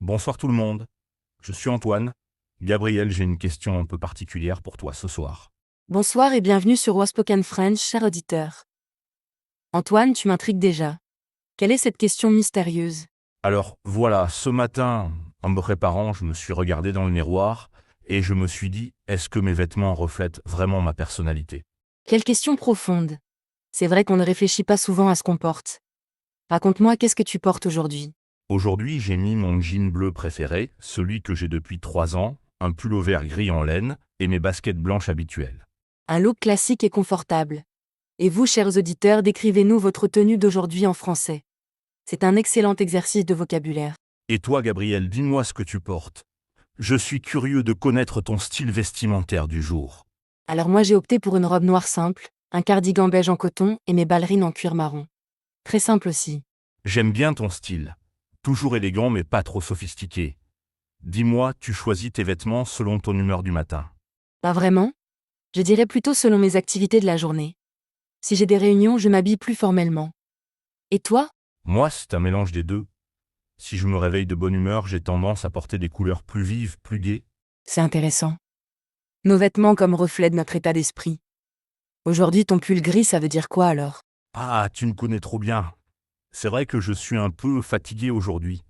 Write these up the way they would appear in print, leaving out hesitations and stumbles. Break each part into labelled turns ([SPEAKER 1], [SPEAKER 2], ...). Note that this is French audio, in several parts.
[SPEAKER 1] Bonsoir tout le monde. Je suis Antoine. Gabriel, j'ai une question un peu particulière pour toi ce soir.
[SPEAKER 2] Bonsoir et bienvenue sur Waspoken French, cher auditeur. Antoine, tu m'intrigues déjà. Quelle est cette question mystérieuse?
[SPEAKER 1] Alors voilà, ce matin, en me préparant, je me suis regardé dans le miroir et je me suis dit, est-ce que mes vêtements reflètent vraiment ma personnalité?
[SPEAKER 2] Quelle question profonde. C'est vrai qu'on ne réfléchit pas souvent à ce qu'on porte. Raconte-moi, qu'est-ce que tu portes aujourd'hui?
[SPEAKER 1] Aujourd'hui, j'ai mis mon jean bleu préféré, celui que j'ai depuis 3 ans, un pullover gris en laine et mes baskets blanches habituelles.
[SPEAKER 2] Un look classique et confortable. Et vous, chers auditeurs, décrivez-nous votre tenue d'aujourd'hui en français. C'est un excellent exercice de vocabulaire.
[SPEAKER 1] Et toi, Gabriel, dis-moi ce que tu portes. Je suis curieux de connaître ton style vestimentaire du jour.
[SPEAKER 2] Alors moi j'ai opté pour une robe noire simple, un cardigan beige en coton et mes ballerines en cuir marron. Très simple aussi.
[SPEAKER 1] J'aime bien ton style. Toujours élégant mais pas trop sophistiqué. Dis-moi, tu choisis tes vêtements selon ton humeur du matin.
[SPEAKER 2] Pas vraiment? Je dirais plutôt selon mes activités de la journée. Si j'ai des réunions, je m'habille plus formellement. Et toi?
[SPEAKER 1] Moi, c'est un mélange des deux. Si je me réveille de bonne humeur, j'ai tendance à porter des couleurs plus vives, plus gaies.
[SPEAKER 2] C'est intéressant. Nos vêtements comme reflet de notre état d'esprit. Aujourd'hui, ton pull gris, ça veut dire quoi alors?
[SPEAKER 1] Ah, tu me connais trop bien. C'est vrai que je suis un peu fatigué aujourd'hui.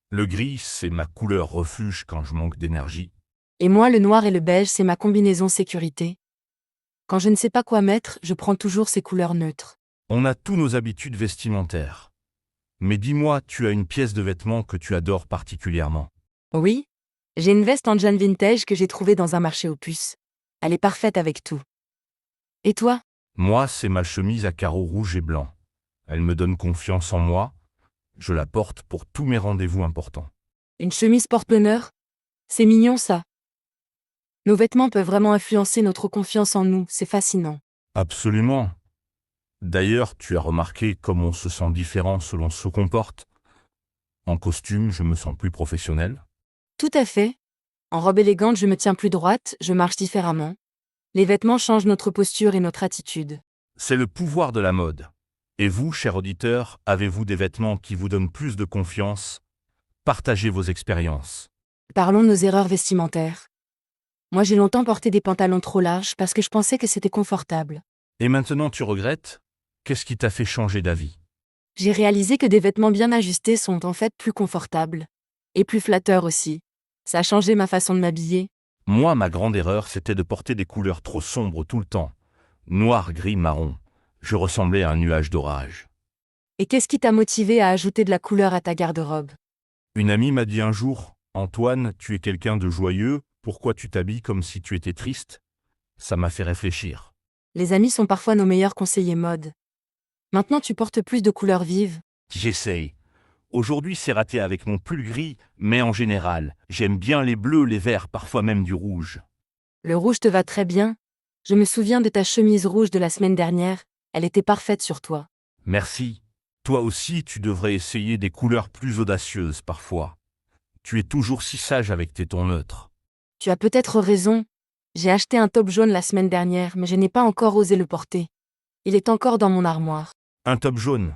[SPEAKER 1] Le gris, c'est ma couleur refuge quand je manque d'énergie.
[SPEAKER 2] Et moi, le noir et le beige, c'est ma combinaison sécurité. Quand je ne sais pas quoi mettre, je prends toujours ces couleurs neutres.
[SPEAKER 1] On a tous nos habitudes vestimentaires. Mais dis-moi, tu as une pièce de vêtement que tu adores particulièrement.
[SPEAKER 2] Oui? J'ai une veste en jean vintage que j'ai trouvée dans un marché aux puces. Elle est parfaite avec tout. Et toi?
[SPEAKER 1] Moi, c'est ma chemise à carreaux rouges et blancs. Elle me donne confiance en moi. Je la porte pour tous mes rendez-vous importants.
[SPEAKER 2] Une chemise porte-bonheur? C'est mignon ça. Nos vêtements peuvent vraiment influencer notre confiance en nous, c'est fascinant.
[SPEAKER 1] Absolument. D'ailleurs, tu as remarqué comme on se sent différent selon ce qu'on porte. En costume, je me sens plus professionnel.
[SPEAKER 2] Tout à fait. En robe élégante, je me tiens plus droite, je marche différemment. Les vêtements changent notre posture et notre attitude.
[SPEAKER 1] C'est le pouvoir de la mode. Et vous, cher auditeur, avez-vous des vêtements qui vous donnent plus de confiance? Partagez vos expériences.
[SPEAKER 2] Parlons de nos erreurs vestimentaires. Moi, j'ai longtemps porté des pantalons trop larges parce que je pensais que c'était confortable.
[SPEAKER 1] Et maintenant tu regrettes? Qu'est-ce qui t'a fait changer d'avis?
[SPEAKER 2] J'ai réalisé que des vêtements bien ajustés sont en fait plus confortables. Et plus flatteurs aussi. Ça a changé ma façon de m'habiller.
[SPEAKER 1] Moi, ma grande erreur, c'était de porter des couleurs trop sombres tout le temps. Noir, gris, marron. Je ressemblais à un nuage d'orage.
[SPEAKER 2] Et qu'est-ce qui t'a motivé à ajouter de la couleur à ta garde-robe?
[SPEAKER 1] Une amie m'a dit un jour, Antoine, tu es quelqu'un de joyeux, pourquoi tu t'habilles comme si tu étais triste? Ça m'a fait réfléchir.
[SPEAKER 2] Les amis sont parfois nos meilleurs conseillers mode. Maintenant, tu portes plus de couleurs vives.
[SPEAKER 1] J'essaye. Aujourd'hui, c'est raté avec mon pull gris, mais en général, j'aime bien les bleus, les verts, parfois même du rouge.
[SPEAKER 2] Le rouge te va très bien. Je me souviens de ta chemise rouge de la semaine dernière. Elle était parfaite sur toi.
[SPEAKER 1] Merci. Toi aussi, tu devrais essayer des couleurs plus audacieuses parfois. Tu es toujours si sage avec tes tons neutres.
[SPEAKER 2] Tu as peut-être raison. J'ai acheté un top jaune la semaine dernière, mais je n'ai pas encore osé le porter. Il est encore dans mon armoire.
[SPEAKER 1] Un top jaune.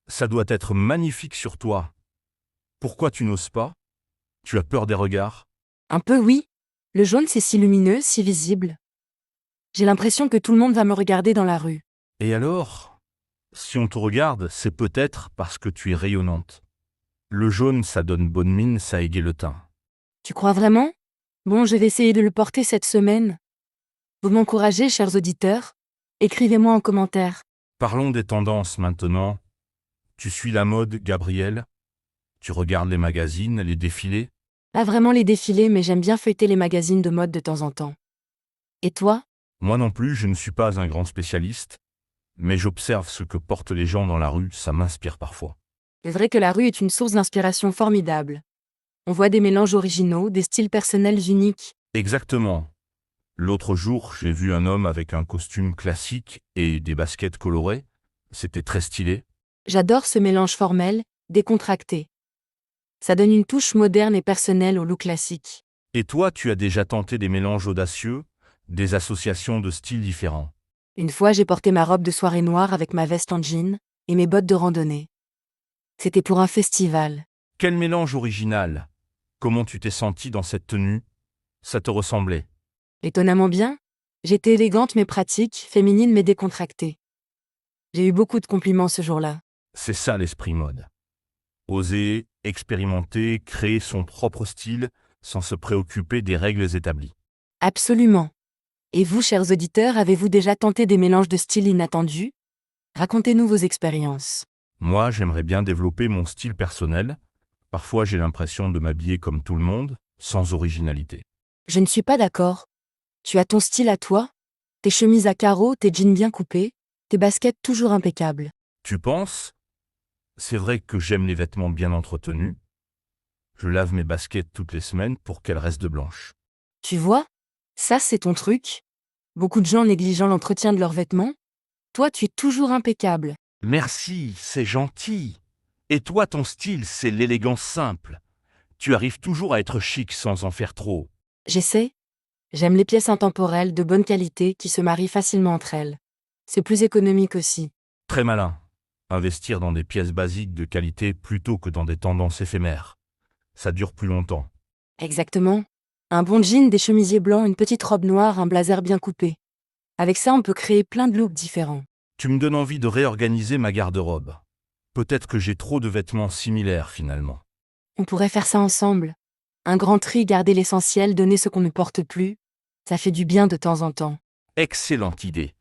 [SPEAKER 1] Ça doit être magnifique sur toi. Pourquoi tu n'oses pas? Tu as peur des regards?
[SPEAKER 2] Un peu oui. Le jaune, c'est si lumineux, si visible. J'ai l'impression que tout le monde va me regarder dans la rue.
[SPEAKER 1] Et alors? Si on te regarde, c'est peut-être parce que tu es rayonnante. Le jaune, ça donne bonne mine, ça égaye le teint.
[SPEAKER 2] Tu crois vraiment? Bon, je vais essayer de le porter cette semaine. Vous m'encouragez, chers auditeurs? Écrivez-moi en commentaire.
[SPEAKER 1] Parlons des tendances maintenant. Tu suis la mode, Gabriel? Tu regardes les magazines, les défilés?
[SPEAKER 2] Pas vraiment les défilés, mais j'aime bien feuilleter les magazines de mode de temps en temps. Et toi?
[SPEAKER 1] Moi non plus, je ne suis pas un grand spécialiste, mais j'observe ce que portent les gens dans la rue, ça m'inspire parfois.
[SPEAKER 2] C'est vrai que la rue est une source d'inspiration formidable. On voit des mélanges originaux, des styles personnels uniques.
[SPEAKER 1] Exactement. L'autre jour, j'ai vu un homme avec un costume classique et des baskets colorées. C'était très stylé.
[SPEAKER 2] J'adore ce mélange formel, décontracté. Ça donne une touche moderne et personnelle au look classique.
[SPEAKER 1] Et toi, tu as déjà tenté des mélanges audacieux, des associations de styles différents.
[SPEAKER 2] Une fois, j'ai porté ma robe de soirée noire avec ma veste en jean et mes bottes de randonnée. C'était pour un festival.
[SPEAKER 1] Quel mélange original! Comment tu t'es sentie dans cette tenue? Ça te ressemblait.
[SPEAKER 2] Étonnamment bien. J'étais élégante mais pratique, féminine mais décontractée. J'ai eu beaucoup de compliments ce jour-là.
[SPEAKER 1] C'est ça l'esprit mode. Oser, expérimenter, créer son propre style sans se préoccuper des règles établies.
[SPEAKER 2] Absolument. Et vous, chers auditeurs, avez-vous déjà tenté des mélanges de styles inattendus? Racontez-nous vos expériences.
[SPEAKER 1] Moi, j'aimerais bien développer mon style personnel. Parfois, j'ai l'impression de m'habiller comme tout le monde, sans originalité.
[SPEAKER 2] Je ne suis pas d'accord. Tu as ton style à toi? Tes chemises à carreaux, tes jeans bien coupés, tes baskets toujours impeccables.
[SPEAKER 1] Tu penses? C'est vrai que j'aime les vêtements bien entretenus. Je lave mes baskets toutes les semaines pour qu'elles restent blanches.
[SPEAKER 2] Tu vois? Ça, c'est ton truc. Beaucoup de gens négligeant l'entretien de leurs vêtements. Toi, tu es toujours impeccable.
[SPEAKER 1] Merci, c'est gentil. Et toi, ton style, c'est l'élégance simple. Tu arrives toujours à être chic sans en faire trop.
[SPEAKER 2] J'essaie. J'aime les pièces intemporelles de bonne qualité qui se marient facilement entre elles. C'est plus économique aussi.
[SPEAKER 1] Très malin. Investir dans des pièces basiques de qualité plutôt que dans des tendances éphémères. Ça dure plus longtemps.
[SPEAKER 2] Exactement. Un bon jean, des chemisiers blancs, une petite robe noire, un blazer bien coupé. Avec ça, on peut créer plein de looks différents.
[SPEAKER 1] Tu me donnes envie de réorganiser ma garde-robe. Peut-être que j'ai trop de vêtements similaires finalement.
[SPEAKER 2] On pourrait faire ça ensemble. Un grand tri, garder l'essentiel, donner ce qu'on ne porte plus. Ça fait du bien de temps en temps.
[SPEAKER 1] Excellente idée.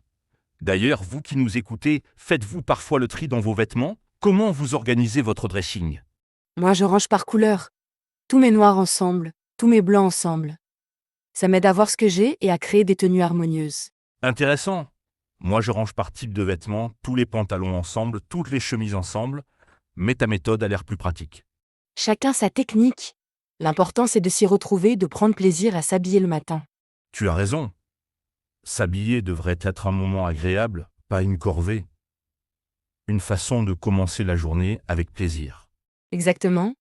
[SPEAKER 1] D'ailleurs, vous qui nous écoutez, faites-vous parfois le tri dans vos vêtements? Comment vous organisez votre dressing?
[SPEAKER 2] Moi, je range par couleur. Tous mes noirs ensemble, tous mes blancs ensemble. Ça m'aide à voir ce que j'ai et à créer des tenues harmonieuses.
[SPEAKER 1] Intéressant. Moi, je range par type de vêtements, tous les pantalons ensemble, toutes les chemises ensemble, mais ta méthode a l'air plus pratique.
[SPEAKER 2] Chacun sa technique. L'important, c'est de s'y retrouver, de prendre plaisir à s'habiller le matin.
[SPEAKER 1] Tu as raison. S'habiller devrait être un moment agréable, pas une corvée. Une façon de commencer la journée avec plaisir.
[SPEAKER 2] Exactement.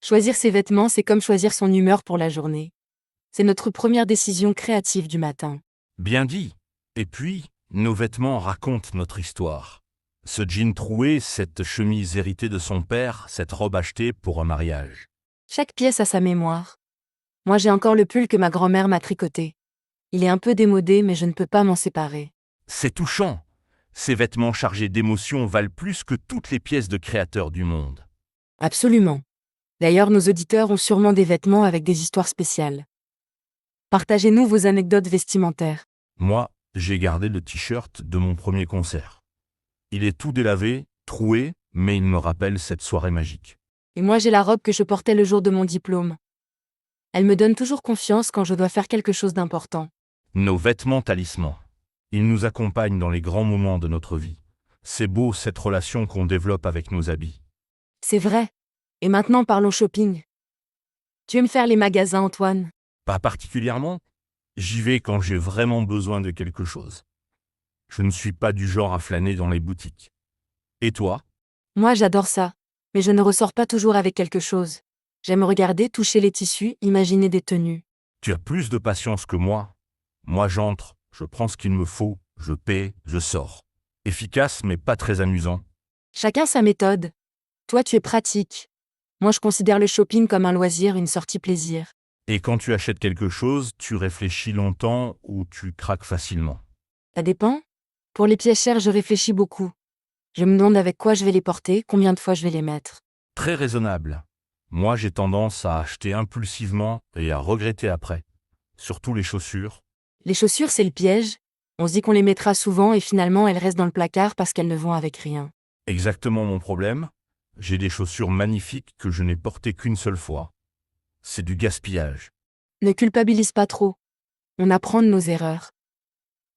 [SPEAKER 2] Choisir ses vêtements, c'est comme choisir son humeur pour la journée. C'est notre première décision créative du matin.
[SPEAKER 1] Bien dit. Et puis, nos vêtements racontent notre histoire. Ce jean troué, cette chemise héritée de son père, cette robe achetée pour un mariage.
[SPEAKER 2] Chaque pièce a sa mémoire. Moi, j'ai encore le pull que ma grand-mère m'a tricoté. Il est un peu démodé, mais je ne peux pas m'en séparer.
[SPEAKER 1] C'est touchant. Ces vêtements chargés d'émotions valent plus que toutes les pièces de créateurs du monde.
[SPEAKER 2] Absolument. D'ailleurs, nos auditeurs ont sûrement des vêtements avec des histoires spéciales. Partagez-nous vos anecdotes vestimentaires.
[SPEAKER 1] Moi, j'ai gardé le t-shirt de mon premier concert. Il est tout délavé, troué, mais il me rappelle cette soirée magique.
[SPEAKER 2] Et moi, j'ai la robe que je portais le jour de mon diplôme. Elle me donne toujours confiance quand je dois faire quelque chose d'important.
[SPEAKER 1] Nos vêtements talismans. Ils nous accompagnent dans les grands moments de notre vie. C'est beau cette relation qu'on développe avec nos habits.
[SPEAKER 2] C'est vrai. Et maintenant, parlons shopping. Tu aimes faire les magasins, Antoine?
[SPEAKER 1] Pas particulièrement. J'y vais quand j'ai vraiment besoin de quelque chose. Je ne suis pas du genre à flâner dans les boutiques. Et toi?
[SPEAKER 2] Moi, j'adore ça. Mais je ne ressors pas toujours avec quelque chose. J'aime regarder, toucher les tissus, imaginer des tenues.
[SPEAKER 1] Tu as plus de patience que moi. Moi j'entre, je prends ce qu'il me faut, je paie, je sors. Efficace mais pas très amusant.
[SPEAKER 2] Chacun sa méthode. Toi, tu es pratique. Moi, je considère le shopping comme un loisir, une sortie plaisir.
[SPEAKER 1] Et quand tu achètes quelque chose, tu réfléchis longtemps ou tu craques facilement.
[SPEAKER 2] Ça dépend. Pour les pièces chères, je réfléchis beaucoup. Je me demande avec quoi je vais les porter, combien de fois je vais les mettre.
[SPEAKER 1] Très raisonnable. Moi j'ai tendance à acheter impulsivement et à regretter après. Surtout les chaussures.
[SPEAKER 2] Les chaussures, c'est le piège. On se dit qu'on les mettra souvent et finalement, elles restent dans le placard parce qu'elles ne vont avec rien.
[SPEAKER 1] Exactement mon problème. J'ai des chaussures magnifiques que je n'ai portées qu'une seule fois. C'est du gaspillage.
[SPEAKER 2] Ne culpabilise pas trop. On apprend de nos erreurs.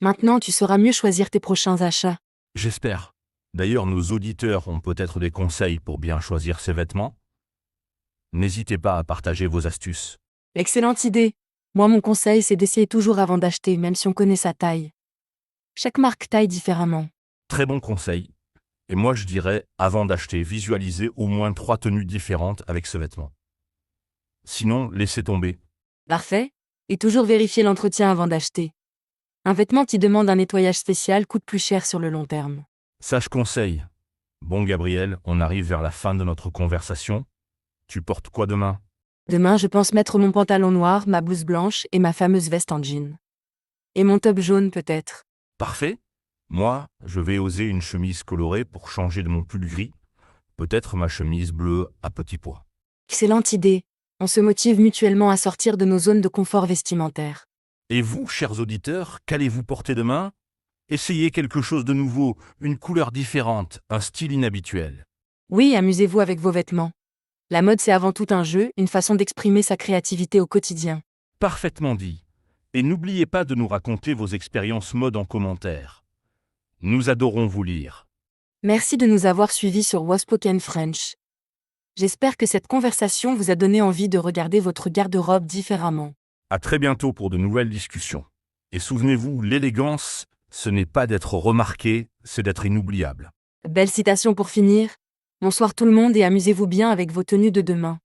[SPEAKER 2] Maintenant, tu sauras mieux choisir tes prochains achats.
[SPEAKER 1] J'espère. D'ailleurs, nos auditeurs ont peut-être des conseils pour bien choisir ses vêtements. N'hésitez pas à partager vos astuces.
[SPEAKER 2] Excellente idée. Moi, mon conseil, c'est d'essayer toujours avant d'acheter, même si on connaît sa taille. Chaque marque taille différemment.
[SPEAKER 1] Très bon conseil. Et moi je dirais, avant d'acheter, visualisez au moins 3 tenues différentes avec ce vêtement. Sinon, laissez tomber.
[SPEAKER 2] Parfait. Et toujours vérifier l'entretien avant d'acheter. Un vêtement qui demande un nettoyage spécial coûte plus cher sur le long terme.
[SPEAKER 1] Sage conseil. Bon Gabriel, on arrive vers la fin de notre conversation. Tu portes quoi demain?
[SPEAKER 2] Demain, je pense mettre mon pantalon noir, ma blouse blanche et ma fameuse veste en jean. Et mon top jaune peut-être.
[SPEAKER 1] Parfait. Moi, je vais oser une chemise colorée pour changer de mon pull gris. Peut-être ma chemise bleue à petits pois.
[SPEAKER 2] Excellente idée. On se motive mutuellement à sortir de nos zones de confort vestimentaire.
[SPEAKER 1] Et vous, chers auditeurs, qu'allez-vous porter demain? Essayez quelque chose de nouveau, une couleur différente, un style inhabituel.
[SPEAKER 2] Oui, amusez-vous avec vos vêtements. La mode, c'est avant tout un jeu, une façon d'exprimer sa créativité au quotidien.
[SPEAKER 1] Parfaitement dit. Et n'oubliez pas de nous raconter vos expériences mode en commentaire. Nous adorons vous lire.
[SPEAKER 2] Merci de nous avoir suivis sur Waspoken French. J'espère que cette conversation vous a donné envie de regarder votre garde-robe différemment.
[SPEAKER 1] À très bientôt pour de nouvelles discussions. Et souvenez-vous, l'élégance, ce n'est pas d'être remarqué, c'est d'être inoubliable.
[SPEAKER 2] Belle citation pour finir. Bonsoir tout le monde et amusez-vous bien avec vos tenues de demain.